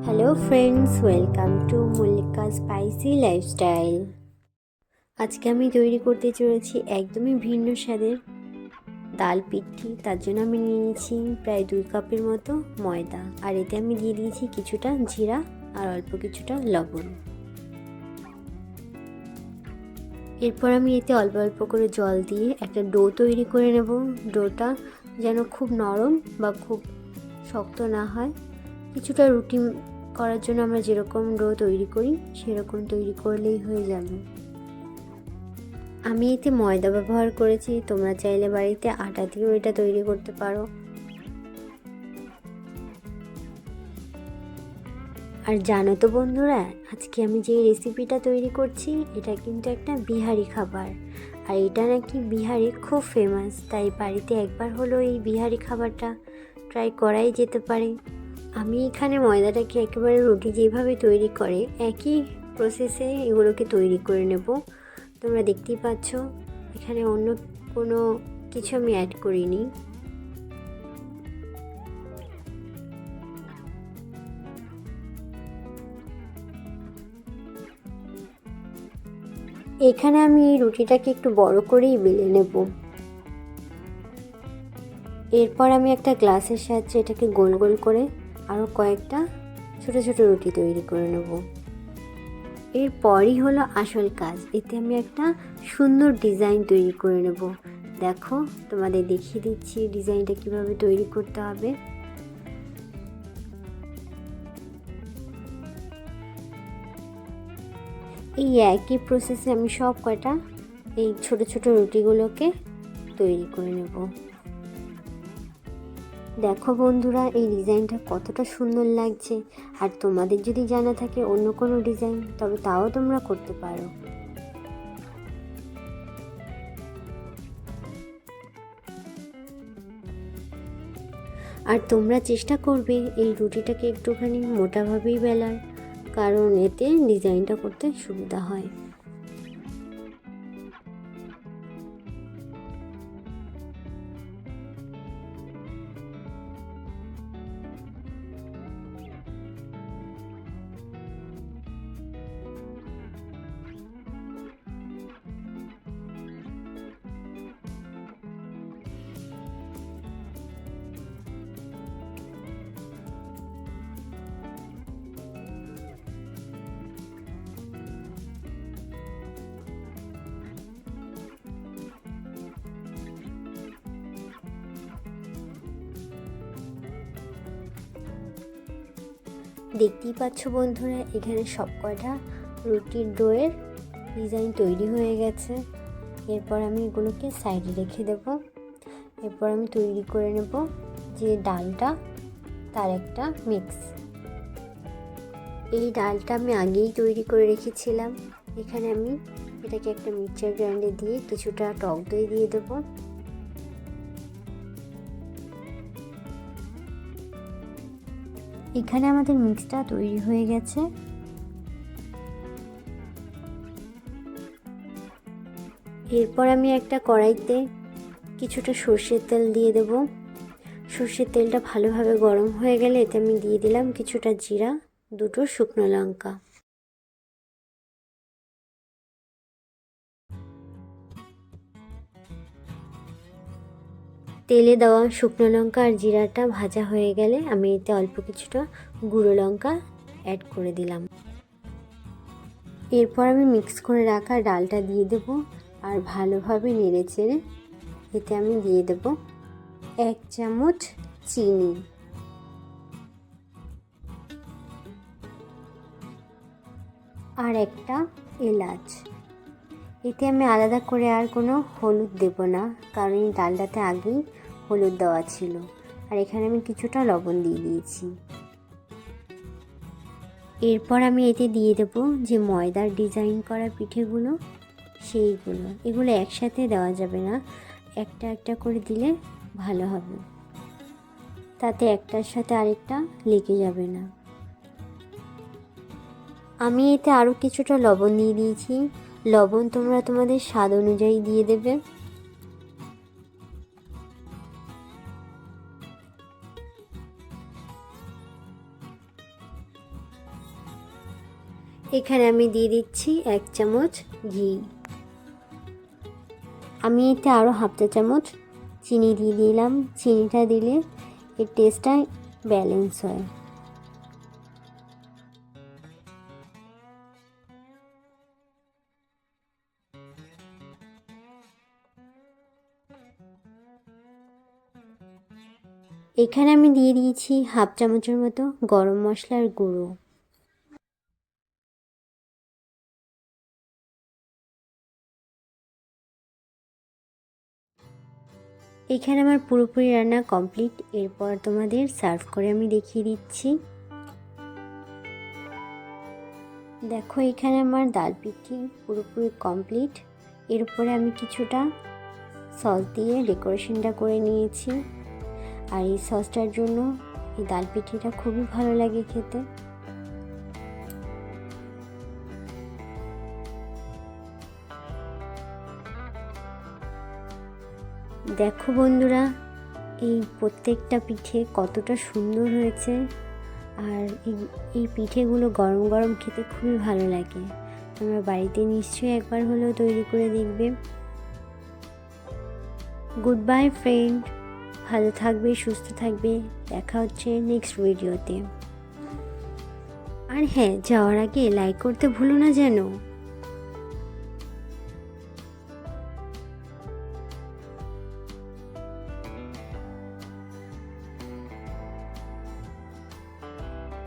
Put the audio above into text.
Hello friends, welcome to Mallika spicy lifestyle. আজকে আমি তৈরি করতে চলেছি একদমই ভিন্ন স্বাদের ডাল পিঠি। তার জন্য আমি নিয়ে নিয়েছি প্রায় 2 কাপের মতো ময়দা, আর এতে আমি দিয়ে দিয়েছি কিছুটা জিরা আর অল্প কিছুটা লবণ। এরপর আমি এতে অল্প অল্প করে জল দিয়ে একটা ডো তৈরি করে নেব। ডোটা যেন খুব নরম বা খুব শক্ত না হয়, কিছুটা রুটি করার জন্য আমরা যেরকম ডো তৈরি করি সেরকম তৈরি করলেই হয়ে যাবে। আমি এতে ময়দা ব্যবহার করেছি, তোমরা চাইলে বাড়িতে আটা দিয়েও এটা তৈরি করতে পারো। আর জানো তো বন্ধুরা, আজকে আমি যে রেসিপিটা তৈরি করছি এটা কিন্তু একটা বিহারি খাবার, আর এটা নাকি বিহারে খুব ফেমাস। তাই বাড়িতে একবার হলো এই বিহারি খাবারটা ট্রাই করাই যেতে পারে। আমি এখানে ময়দাটাকে একেবারে রুটি যেভাবে তৈরি করে একই প্রসেসে এগুলোকে তৈরি করে নেব। তোমরা দেখতেই পাচ্ছ এখানে অন্য কোনো কিছু আমি অ্যাড করিনি। এখানে আমি এই রুটিটাকে একটু বড় করেই বেলে নেব। এরপর আমি একটা গ্লাসের সাহায্যে এটাকে গোল গোল করে আরও কয়েকটা ছোট ছোট রুটি তৈরি করে নেব। এরপরই হলো আসল কাজ, এতে আমি একটা সুন্দর ডিজাইন তৈরি করে নেব। দেখো, তোমাদের দেখিয়ে দিচ্ছি ডিজাইনটা কিভাবে তৈরি করতে হবে। এই একই প্রসেসে আমি সব কয়টা এই ছোট ছোট রুটিগুলোকে তৈরি করে নেব। দেখো বন্ধুরা, এই ডিজাইনটা কতটা সুন্দর লাগছে। আর তোমাদের যদি জানা থাকে অন্য কোনো ডিজাইন, তবে তাও তোমরা করতে পারো। আর তোমরা চেষ্টা করবে এই রুটিটাকে একটুখানি মোটাভাবেই বেলার, কারণ এতে ডিজাইনটা করতে সুবিধা হয়। দেখতেই পাচ্ছ বন্ধুরা, এখানে সব কয়টা রুটির ডোয়ের ডিজাইন তৈরি হয়ে গেছে। এরপর আমি এগুলোকে সাইডে রেখে দেব। এরপর আমি তৈরি করে নেব যে ডালটা, তার একটা মিক্স। এই ডালটা আমি আগেই তৈরি করে রেখেছিলাম। এখানে আমি এটাকে একটা মিক্সচার গ্রাইন্ডে দিয়ে কিছুটা টক দই দিয়ে দেবো। এখানে আমাদের মিক্সটা তৈরি হয়ে গেছে। এরপর আমি একটা কড়াইতে কিছুটা সর্ষের তেল দিয়ে দেব। সর্ষের তেলটা ভালোভাবে গরম হয়ে গেলে এতে আমি দিয়ে দিলাম কিছুটা জিরা, 2টো শুকনো লঙ্কা। তেলে দেওয়া শুকনো লঙ্কা আর জিরাটা ভাজা হয়ে গেলে আমি এতে অল্প কিছুটা গুঁড়ো লঙ্কা অ্যাড করে দিলাম। এরপর আমি মিক্স করে রাখা ডালটা দিয়ে দেব, আর ভালোভাবে নেড়ে চেড়ে এতে আমি দিয়ে দেব 1 চামচ চিনি, আর একটা এলাচ। এতে আমি আলাদা করে আর কোনো হলুদ দেব না, কারণ এই ডালটাতে আগেই হলুদ দেওয়া ছিল। আর এখানে আমি কিছুটা লবণ দিয়ে দিয়েছি। এরপর আমি এতে দিয়ে দেব যে ময়দার ডিজাইন করা পিঠেগুলো, সেইগুলো। এগুলো একসাথে দেওয়া যাবে না, একটা একটা করে দিলে ভালো হবে, তাতে একটার সাথে আরেকটা লেগে যাবে না। আমি এতে আরও কিছুটা লবণ দিয়ে দিয়েছি। লবণ তোমরা তোমাদের স্বাদ অনুযায়ী দিয়ে দেবে। এখানে আমি দিয়ে দিচ্ছি 1 চামচ ঘি। আমি এতে আরও হাফ চা চামচ চিনি দিয়ে দিলাম। চিনিটা দিলে এর টেস্টটা ব্যালেন্স হয়। এখানে আমি দিয়ে দিয়েছি হাফ চামচের মতো গরম মশলার গুঁড়ো। এখানে আমার পুরোপুরি রান্না কমপ্লিট। এরপর তোমাদের সার্ভ করে আমি দেখিয়ে দিচ্ছি। দেখো এখানে আমার ডাল পিঠি পুরোপুরি কমপ্লিট। এর উপরে আমি কিছুটা সস দিয়ে ডেকোরেশনটা করে নিয়েছি। আর এই সসটার জন্য এই ডাল পিঠিটা খুবই ভালো লাগে খেতে। দেখো বন্ধুরা, এই প্রত্যেকটা পিঠে কতটা সুন্দর হয়েছে। আর এই পিঠেগুলো গরম গরম খেতে খুবই ভালো লাগে। তোমরা বাড়িতে নিশ্চয়ই একবার হলেও তৈরি করে দেখবে। গুড বাই ফ্রেন্ড, ভালো থাকবে, সুস্থ থাকবে। দেখা হচ্ছে নেক্সট ভিডিওতে। আর হ্যাঁ, যাওয়ার আগে লাইক করতে ভুলো না যেন।